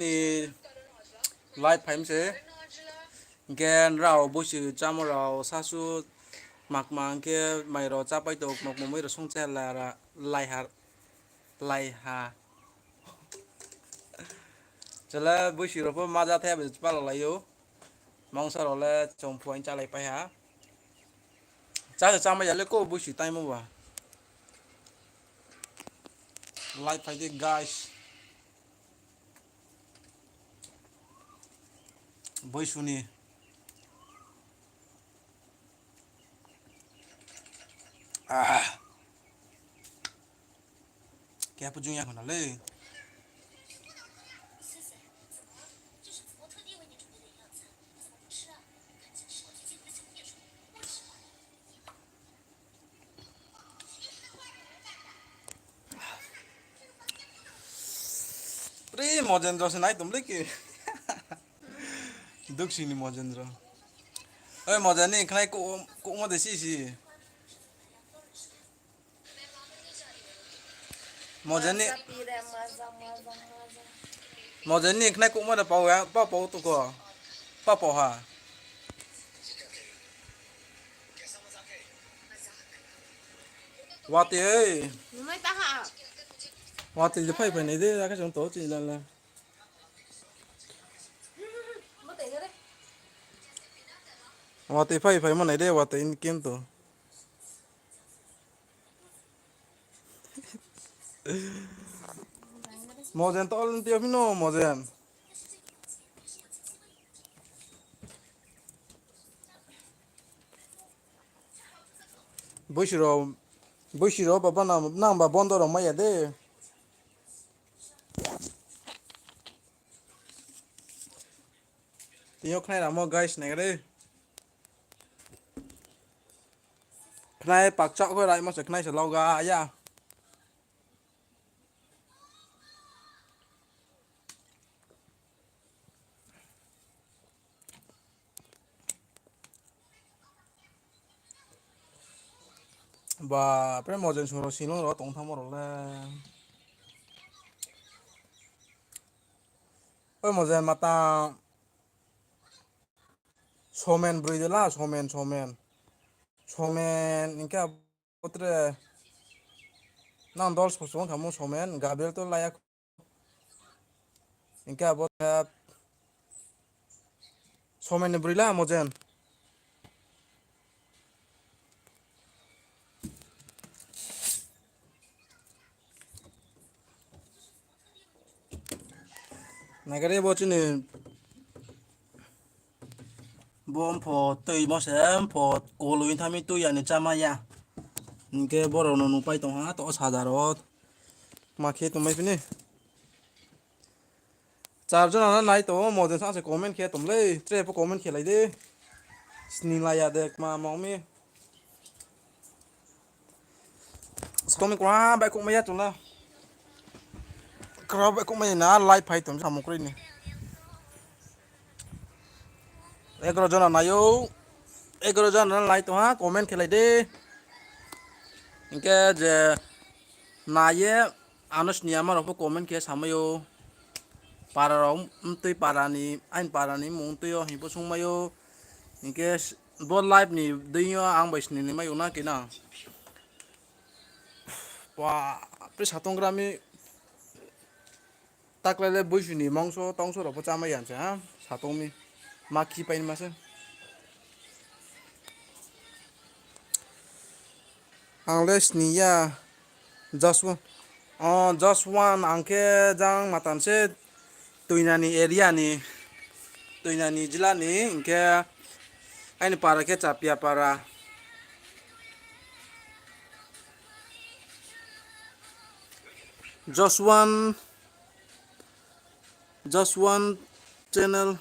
thì live phim sẽ gen rau bố sự chăm rau sa su mặc mang kia mày rồi chắp bay tục một mấy rồi xong xe là lai hà cho là bố sự rồi mà ra theo bị bắt là yếu mong sao rồi là chồng phụ anh cha lại phải hả chắc là sao bây giờ lấy cô bố sự tay mua à live phải đi guys bố sự nè à cái apa junya kena le Pre Mojendra se naik tumle ki duk sini Mojendra ơi Mojen ni khai cũng mà để xí Mojen ni Mojen ni khai cũng mà để bảo ya bảo tụ co bảo ha Wati ơi Watiจะphải này đi ra cái trong tổ chỉ là Wati phải mà này đi Wati in kiếm tổ Mojen to lên tiêu pino Mojen Bushiro baba nam ba bondo ro maya de Tiyo khai là mo guys này đi khai bạc chọ coi lại mà sẽ khai sẽ lau ga ya và cái Mojen xuống rồi xin nó tổng tham rồi là ơi Mojen mà ta somen bridge la somen inka otre nan dols poson kamu somen Gabriel to layak inka bot somen bridge la Mojen nagare botini bom pho tùy mà sẽ pho cô lùi tham mi tùy anh chama ya cái bò nó nụ bay tông há to sa rồi mà khi tụi mày phía char cho nó này to Mojen sang sẽ comment khi tụi lấy tre po comment khi lại đi sning lại ya được mà mong mi tụi mình qua bài cũng mấy tụi nó cái bài cũng mấy na live phải tụi sao một cái này cái cho nó này yo cái cho nó lại to ha comment khi lại đi cái je này anus ni amar apa comment khi sama yo para rom tui parani mung tui yo hipo sung mayo cái bot live ni duyo ang bais ni mayo na kina wa pre satong grami taklele BOISU ni mongso tongso ro pachama yan cha satong mi maki pain mase angles ni ya just one angke jang matan se tuinani area ni tuinani jila ni ingke aini para ke chapia para just one channel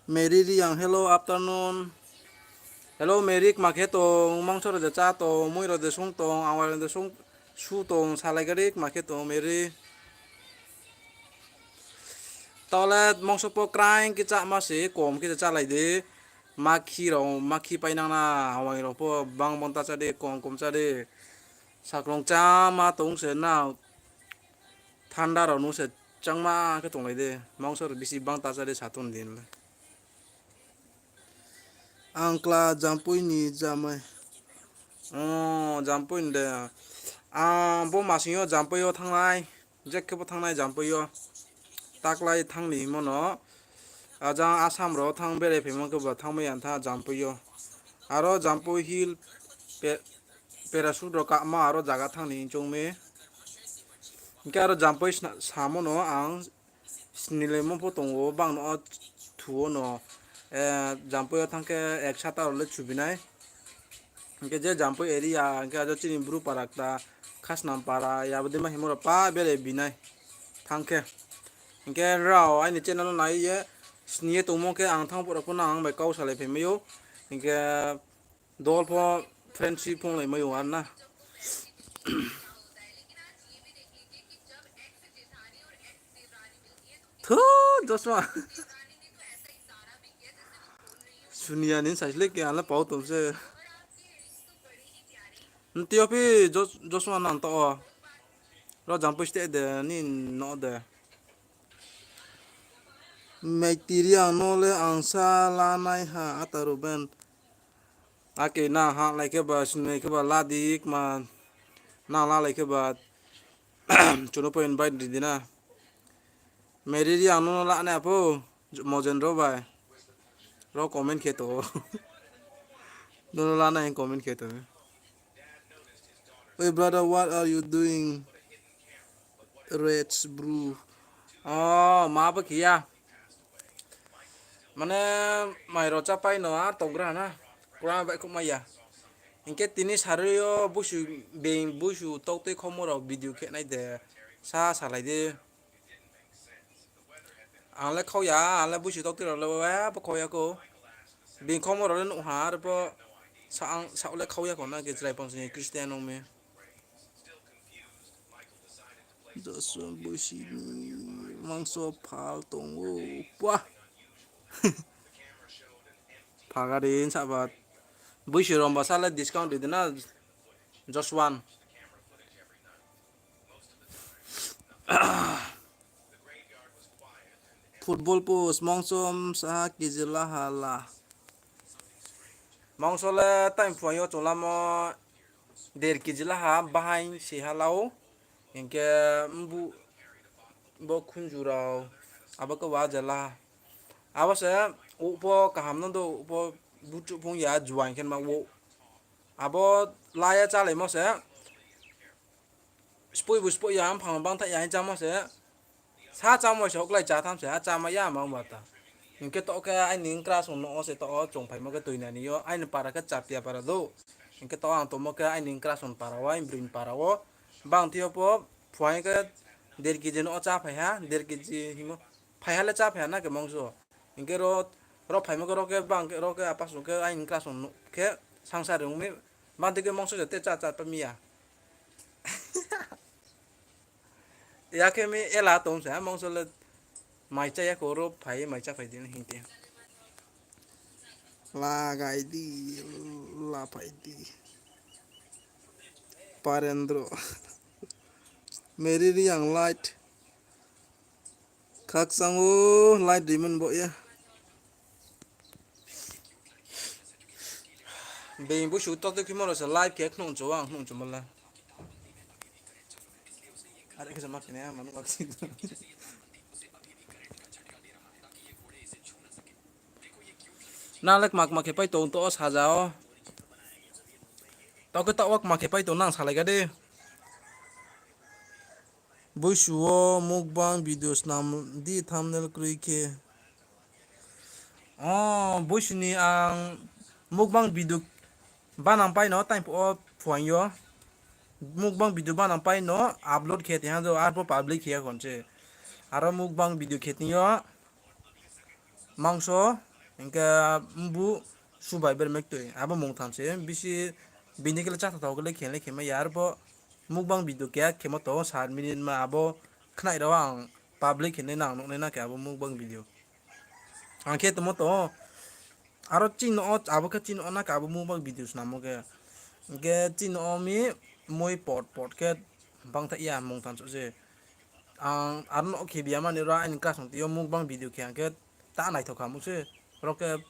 Mary yang hello afternoon hello Mary Kma Khe tong mangso ro de cha tong moi ro de sung tong awal de sung su tong salai gari Kma Khe tong Mary toilet mongso po crying ki cha ma se kom ki cha lai de makhi pai nang na awai ro po bang bon ta cha de kom cha de sakrong cha ma tong se na thanda ro nu se changma ke tonglai de mongsor bisi bang ta jare saton din angkla jampui ni jamai jampui de bo masio jampui yo thangnai jekke bo thangnai jampui yo taklai thangni mono ajang asam ro thang bere phemo ke ba thangmai antha jampui yo aro jampui hill parachute ro kama aro jaga thangni chongme hingke aro jampui samono ang snilemo po tongo bang no thuo no jampui thangke ek sata le chubinai hingke je jampui area hingke ajo chini bru parakta khasnam para yabode ma himora pa bere binai thangke hingke rao aini channel nai ye sniye tongmo ke ang thang pora pono ang bai kau salai phemayo hingke dol po friendship pong lai mayo arna thu Joshua sunia nin saisle ke ala pau tomse ntiopi Joshua nang to ro jampui ste de ni no de meitiri ang nole ang sa lanai ha ataruben ake na ha like ba snai ke ba ladik ma na la like ba chuno po invite di dina meriri ang no la na po mojen ro bai ro comment ke to no la na comment ke to hey brother, what are you doing? Reds brew. Oh, ma apa kia? Mana mai roca pai no a togra na. Kurang baik kok maya. Ingke tini sario busu being busu tok te komoro video ke nai de sa salai de. Ang le kau ya, ang le busu tok te ro le wa pa kau ya ko. Being komoro le no har po sa le kau ya ko na ke jrai pang sini Cristiano me. Joshua busi mangso pal tongo wah pagarin sabat busi romba sala discount di na just one football post mangsom sa kizila hala mangso le time foyo cholamo 1.5 kg ha bahain si halau ingke mbu bo khunjurau abaka wajala abase upo kaham do upo butu pung ya juan ken ma wo abo laya chale mo se spoi ya am phang bang tha ya jam mo se sa cham mo se oklai cha tham se a cha ma ya ma mata ingke to ke ai ning kras no se to chong phai mo ke toina ni yo ai para ke chapia para do ingke to ang to mo ke ai ning kras on para wa brin para wo bang thio po phwai ke 1.5 kg no cha phai ha 1.5 kg himo phai hala cha phai na ke mongso ingke ro phai mo ke ro ke bang ke ro ke apa so ke ai ning kras on ke sangsa rung me bang te ke mongso te cha cha pa mi ya ya ke mi ela tom sa mongso le mai cha ya ko ro phai mai cha phai din hinte la gai di la phai di parendro meri ri yang light khak sangu light dimen bo ya being bu shu to ke mo sa live ke khnon cho ang khnon cho mala are ke sama kene manu aksi nalek mak mak ke pai to sajao to ke to wak mak ke pai to nang salai ga de BOISU mukbang videos nam di thumbnail krui ke BOISU ni ang mukbang video banang pai no time po phwang yo mukbang video banang pai no upload ke te hando arpo public ke konche aro mukbang video khetni yo mangso ingka mbu subai ber mektoi abo mong thamse bisi binikele cha thaw gele khenle khema yar bo mukbang video ke khema to 7 minute ma abo khnai ro ang public khene nang no na ke abo mukbang video ang khe tomo to aro chin o abo ke chin ona ka abo mukbang videos namo ke chin o mi moi pot ke bang tha ya mong tham so je arno ke dia mani ra in ka song tio mukbang video ke angke ta nai thoka muse roke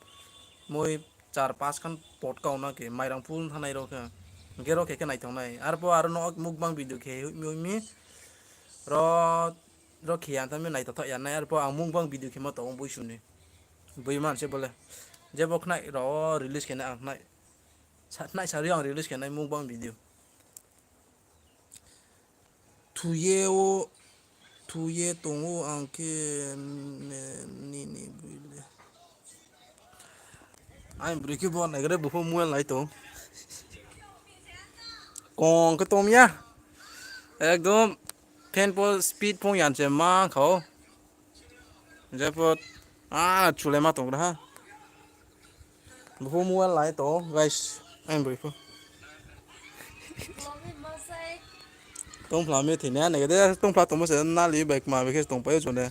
moi 4-5 kan pot kau na ke mairang pun thanai roke gero ke nai thong nai arpo arno mukbang video ke mi ro ro khian tami nai thotha ya nai arpo ang mukbang video ke ma to boisu ni boi man se bole je bok nai ro release ke na ang nai sat nai sari ang release ke nai mukbang video tuye o tuye tongo angke ni buile I'm breaking ball này cái đấy bố mua lại tổ còn cái tôm nhá একদম 10 speed phong yàn chém mang khẩu giờ bớt chule mà tổng đó ha bố mua lại tổ guys anh break tông phàm thì nè này cái đấy tông phàm tông mới sẽ nã lý bạch mà với cái tông bay chỗ này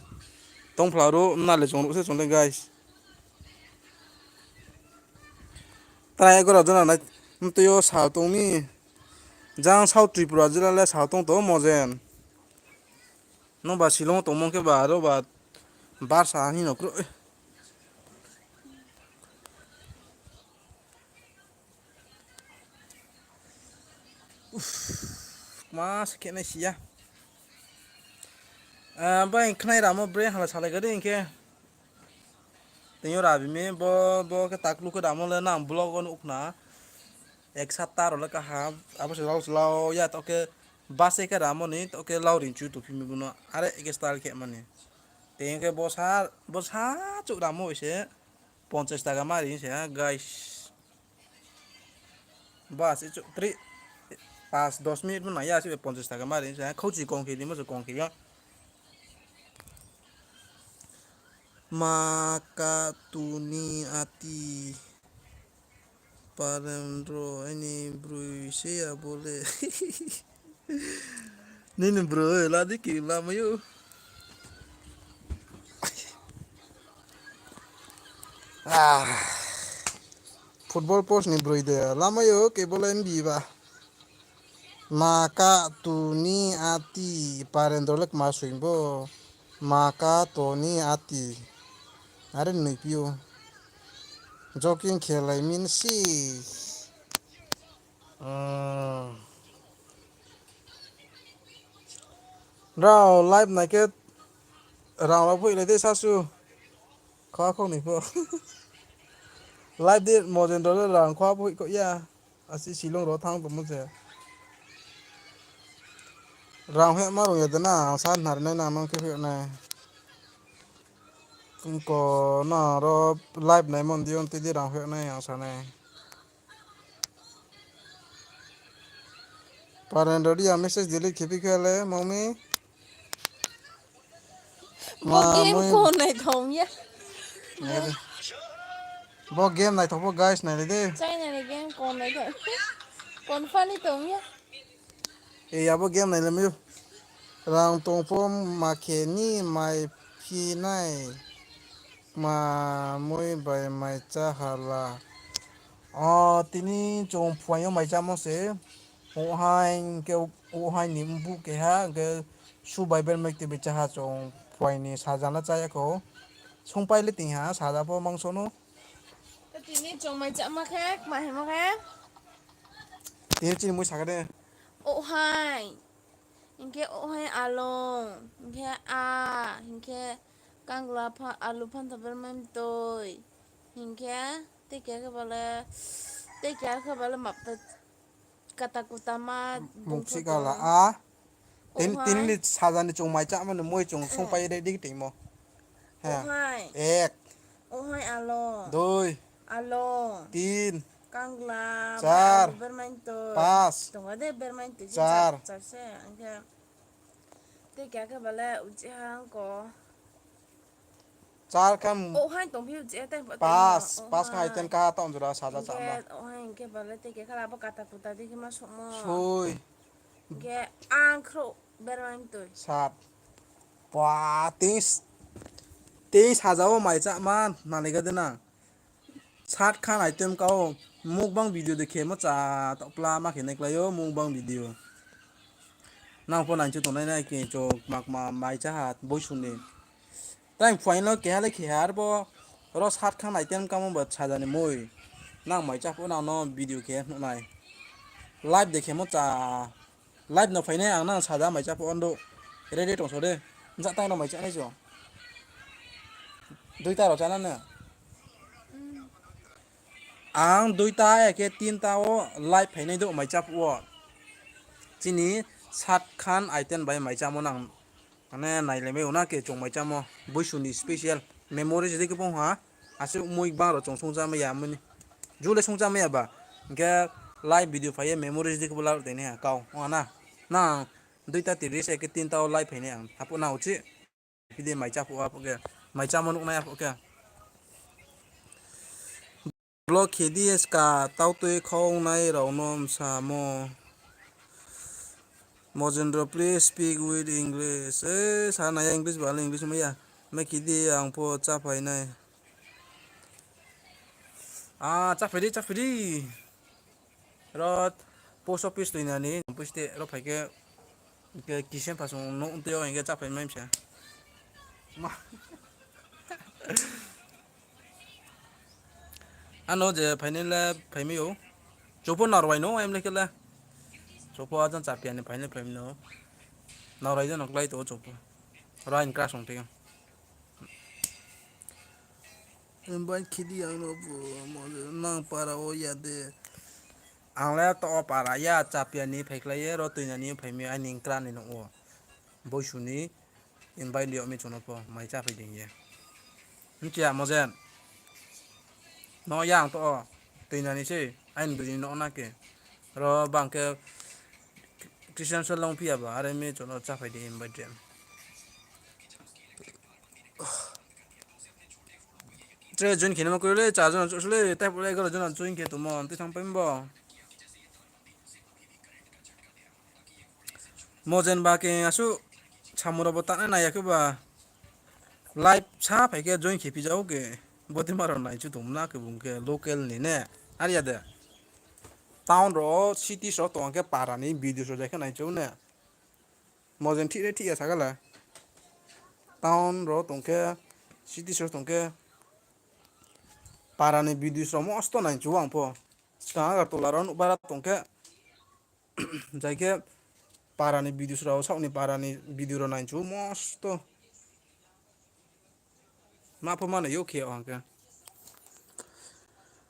tông phàm đó nã lý chỗ nó sẽ chỗ này guys trai cái đó là tôi yêu sao tông mi giang sao Tripura जिला ले sao tông tổ mojen nó bà Shillong tông mong cái bà đó bà Barca ni nó cứ mà cái này xí bây cái này làm một brain hay là sao lại cái đấy kia tiếng ra vì mình bo cái tắc lúc cái làm lên làm blog con úc na ek sata rồi là cả ha apa sih lau ya tao cái base cái làm này tao cái lau rin chu tu phim mình nó are cái style kayak mana tiếng cái boss ha chụp làm một sẽ 50 টাকা মারি sẽ guys bas itu 5-10 menit mana ya sih 50 টাকা মারি sẽ kau chỉ còn kia đi mà còn kia maka tuni ati parendro ini bro saya boleh ini bro lagi kira mayu football post ni bro ide lama yo ke boleh mbi ba maka tuni ati parendro lek masuin bo maka tuni ati are nui pio joking khelai min si rao live này cái rao là vui lấy thế sao su khó không nỉ po live đi một lần đó là rao khó vui có ya xí lông đó thang tụi mình sẽ rao hết mà rồi thế nào san hạt này làm cái việc này cũng có nó đó live này mình đi on tí đi rao hết này sao này parent đó đi message delete khipi khele mommy Bộ game cô này thống nhá. bộ game này thôi bộ guys này đi Chơi này là game con này thôi. Con phân đi thống nhá. bộ game này làm yêu rang tong pom ma khe ni mai phi nai mà môi bài mai cha hala tini chong phai yo mai cha mo se o hai nim bu ke ha ke su bài bên mai ti be cha ha chong phai ni sa jana cha ya ko song pai le ti ha sa da po mang so no Cái tí này chồng mày chậm mà khác, mày mà khác. ti chi mu sa ka de Ô hai. Hình cái ô hai along. Hình cái a. Hình cái căng là alu pan tập bên mình tôi. Hình cái tê cái bà là tê cái bà là mập tật katakutama mu si ka la tin ni sa jana chong mai cha ma no moi chong song pai de di ti mo ha ek ô hai alo đôi alo tin căng là Char. bermain tôi Pas. tunggu deh bermain tuh Char. Char se angka tê cái bà là uji hang ko char kam ô hai tổng phiếu uji tê pas ka iten ka ta on jura sa da cha ma ô hai cái bà là tê cái là apa kata kuta đi cái masuk mo Sui cái angkro bermain tôi sat wa tis hajaw mai cha man nalega dena sat khan item kao mukbang video dekhe ma cha topla ma khene klayo mukbang video nang po nang chu tonai nai ke cho mak ma mai cha hat BOISU ni tang final ke hale ke har bo ro sat khang nai tem kam ba cha jani moi nang mai cha po nang no video ke no nai live dekhe mo cha live no final ang nang sa ja mai cha po ando ready tong so de ja tai no mai cha nai jo duita ro cha na na ang duita ke tinta o live final do mai cha po chini sat khan item bai mai cha mo nang ane naile me una ke chong mai cha mo BOISU ni special memory je ke pong ha ase moi ba ro chong song ja ma ya mani jule song ja ma ya ba ke live video phai memory je ke bola de ne kaw ona na duita ti ris ke tin taw live phai ne ang apu na uchi pide mai cha po apu ke mai cha mo nuk na apu ke blog khedi ska taw tu khong nai ro nom sa mo Mojendra, please speak with English. Sana ya English bala English maya. Me kidi ang po chapai nai. Chapedi. Rot post office tu ni. Post te ro phai ke kisen pasong no unte yo inge chapai mai msia. Ma. Ano je final la phai mi yo. Chopo narwai no em lekela. Chopo ajan chapian ni final phai no. Narwai jan oklai to chopo. Rain crash ong te. Emban kidi ang no po nang para o ya de. Ang le to para ya chapian ni phaiklai ro tuina ni phaimi aning tran ni no BOISU ni invite li mi chono po mai cha phai ding ye nkia mozen no yang to tuina ni se ain bri no na ke ro bang ke christian so long pia ba are mi chono cha phai ding invite jam tre jun khine ma ko le cha jun so le ta pole go jun jun ke tu mon ti thang pem bo mozen ba ke asu chamuro bota na ya ke ba live sa phai ke join khipi jau ke boti maro nai chu tum na ke bung ke local ni ne aria de town ro city so to ke para ni video so ja ke nai chu ne mozen thi re thi ya sagala town ro tong ke city so tong ke para ni video so mo sto nai chu wang po ska ga to la ron bara tong ke ja ke para ni video so sa ni para ni video ro nai chu mosto ma po ma na yo ke ang ke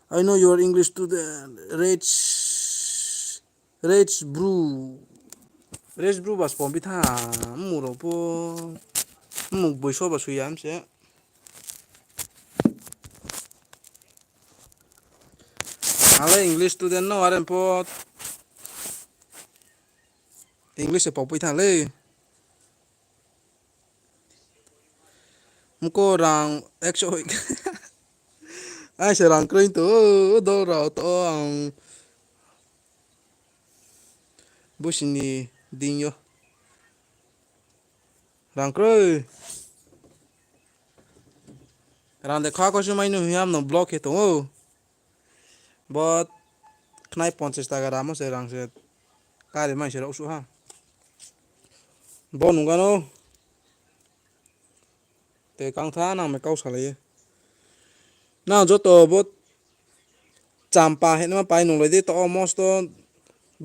I know your English student. Rage brew bas pom bitha muro po mu boiso ba suyam se ale English student no aren po English e pop bitha le muko rang exo ai se rang krein to do ra to ang busini dinyo rang kroi rang de kha ko su mai no hiam no block he to but knai 50 টাকা ramo se rang se ka de mai se ro su ha bon ngano te kang tha na me kau sa le na jo to bot champa he na pai no le de to almost to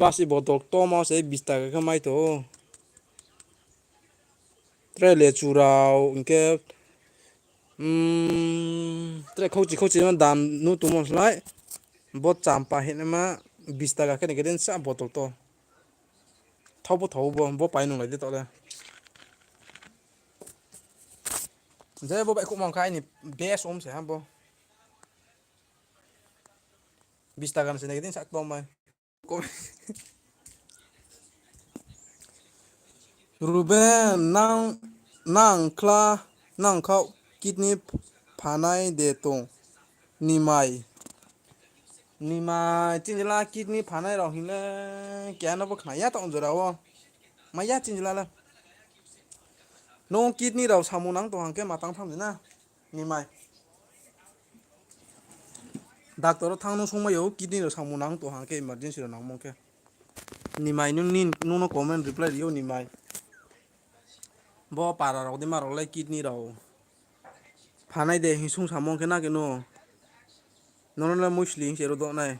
basi botol to ma se 20 টাকা ka mai to tre le churao inke tre khochi ma dan nu tu mos lai bot champa he na ma 20 টাকা ke ne ke den sa botol to thau bo pai no le de to le je bo ba ku mong khai ni bes om se ha bo 20 টাকা se ne ke den sa to mai Ruben nang khau kidney phanai de tong nimai chinjila kidney phanai ro hile kya no bo khaya tong jora wo maya chinjila la no kidney ro samunang to hangke matang tham na nimai doctor thang no songma yo kidney ro samunang to hangke emergency ro nang mongke nimai nung no comment reply dio nimai bo para rok de marok lai kidney rok phanai de hisung samong ke na ke no nono la musli se ro do nai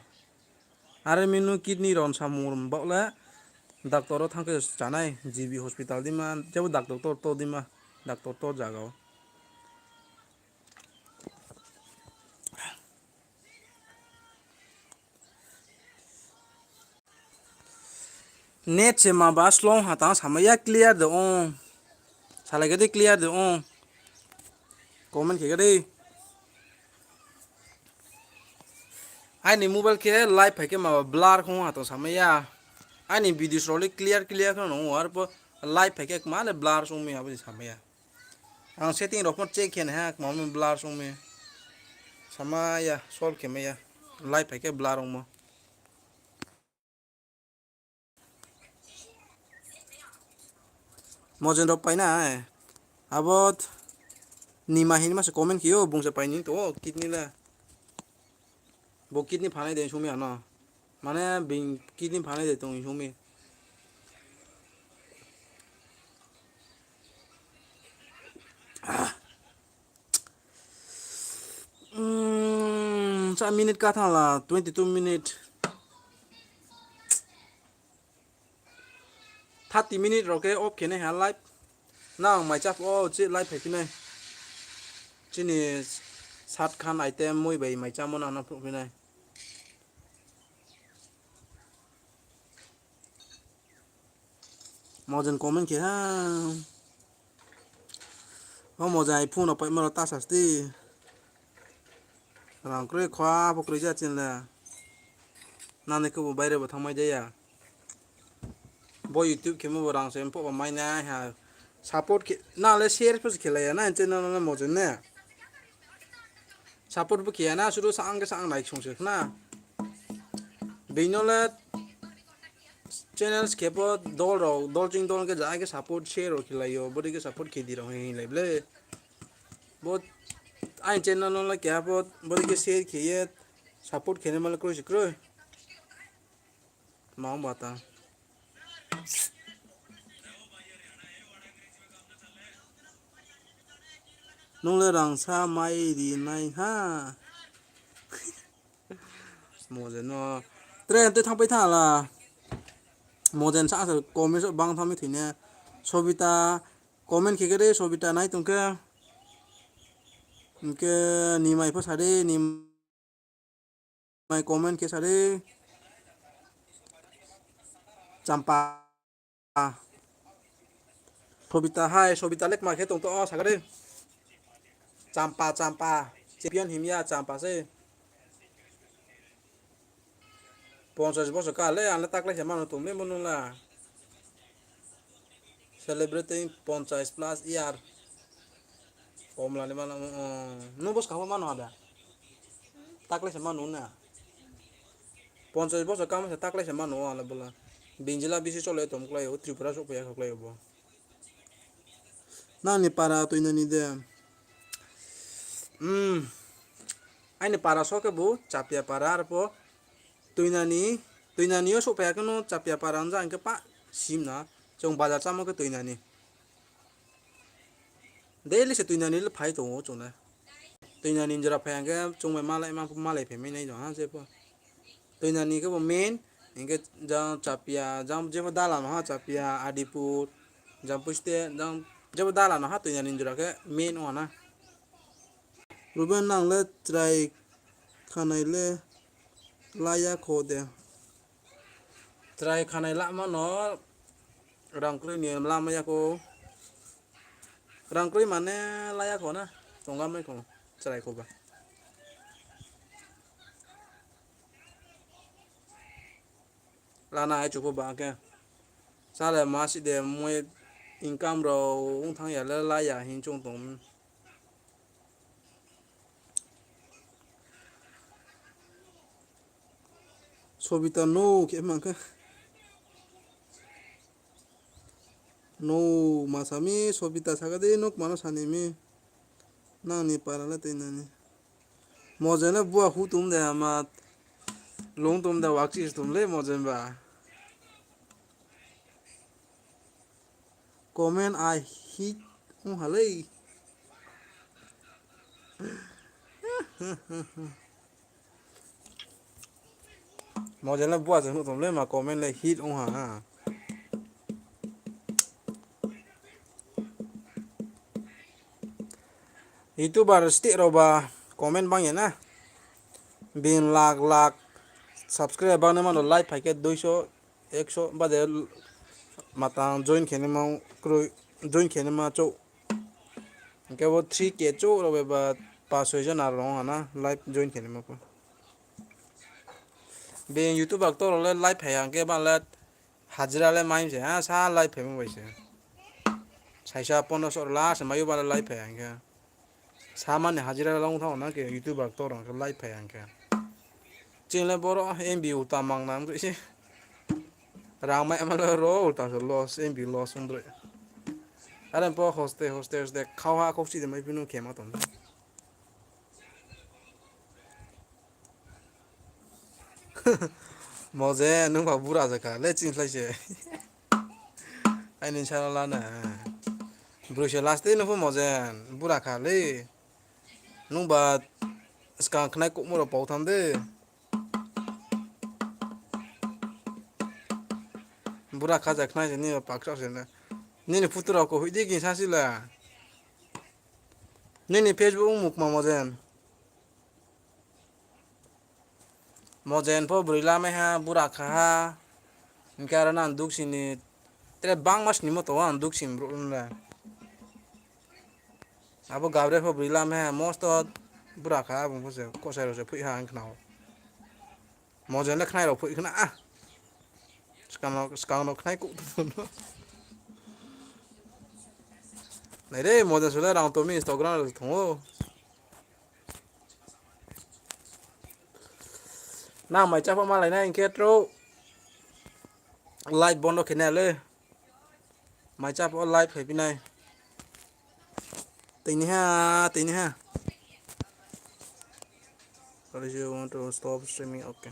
are minu kidney ron samung bokla doctor thangke chanai GB hospital dima jabo doctor to dima doctor to jagao net se ma ba slong hata samaya clear de on salai ke de clear de on comment ke de ai ni mobile ke live hai ke ma blur khong hata samaya ai ni video slowly clear khon no war po live hai ke ma le blur song me abi samaya ang setting ro check ken ha ma me blur song me samaya solve ke me ya live hai ke blur ong mo mojen ro pai na abot ni ma hin ma se comment kio bung se pai ni to kidney la bo kidney phanai de sumi ana mane bing kidney phanai de tong sumi sa minute ka tha la 22 minute 30 minute roke off kene ha live nang mai chap o chi live phe kine chini 7 khan item moi bai mai chamon ana phu kine mojen comment ke ha o mojai phun op pai mara ta sasti rang kre khwa pokri ja chin la nane ko bayre ba thamai jaya bo youtube ke mo rang sem po mai na ha support ke na le share pus khela ya na channel na mojen ne support bu ke na suru sang ke sang like song se na beinola channels ke po dol jing dol ke ja ke support share ro khela yo bodi ke support ke di ro hin le ble bo ai channel la ke po bodi ke share ke ye support khene mal kro sikro ma bata nong le rang sa mai ri nai ha mojen no tren te thang pai tha la mojen sa sa comment so bang thami thine sobita comment ke re sobita nai tung ke ni mai pa sare ni mai comment ke sare champa sobita hai sobita lek ma ke tung to sagare champa champion himya champa se 50 বছর কালে আনলে তাকলে সে মানুষ তুমি মনুলা celebrating 50 plus year omlani mana no bos kamu manu ada takle se manu na 50 বছর কাম se takle se manu ala bola binjila bisi chole tom klai o tripura so pya klai bo na ni para to ina ni de ai ni para so ke bu chapia para po tuinani yo so pya ke no chapia para anja ke pa sim na chong bazar chamo ke tuinani daily se tuinani le phai to o chona tuinani jara phai ke chong malai phe mai nai jo ha se po tuinani ke bo main inge jang chapia jam je dala no ha chapia adipur jam puste jam je dala no ha tuinani jara ke main ona ruben nang le try khanai le laya khode try khanai la ma no rangkri ni lama ya ko rangkri mane laya ko na tonga mai ko try ko ba lana ai chu ko ba ke sa le ma si de moi income ro ung thang ya le laya hin chung tong sobita no ke man ke no masami sobita sagade nok mano sanimi nang ni para la teinani mojena bua hu tum de ama long tum da wakchi tum le mojen ba comment I hit halay mà giờ là bùa giờ nó lên mà comment lại hit ha YouTuber stick rồi ba comment bang ya na bin lakh subscriber na mano like phải cái 200 100 ba de matang join khene ma kro join khene ma cho cái wo 3k cho rồi ba 500 জন আর রং না live join khene ma ko bin YouTuber to rồi live phải hàng cái bạn là হাজিরা le mai je ha sa live phải mo baise saisa 1500 la sa mayu ba live phải hàng cái 사만에 하지라 long thao na ke YouTuber to rong ka live phải hàng cái trên là boro em biểu ta mang nam rồi chứ rang mẹ mà là ro ta so loss em biểu loss xong rồi anh em po hostess de khao ha khóc chỉ de mấy pinu kem aton mà giờ nung vào bura ra cả lấy chín lấy chứ anh nên sao là nè bro sẽ last day nó phải mà giờ bura cả lấy nung bà scan khai cũng mua được bảo tham đấy bura khá giả khai thì bạc sao nè nên phụ thuộc vào hội đi kinh sao là nên Facebook mục mà giờ po brilha me ha bura kha ha inkara na duk sini tere bang mas nimo to an duk sim bro la abo gabre po brilha me ha most to bura kha bung ko se phui ha an knau mozen le khnai ro phui khna a skang no khnai ku no này đấy mozen sula rang to mi Instagram ro thong na mai cha pa ma lai na in ketro live bondo khene le mai cha po live he pinai tình ha. What do you want to stop streaming? Okay.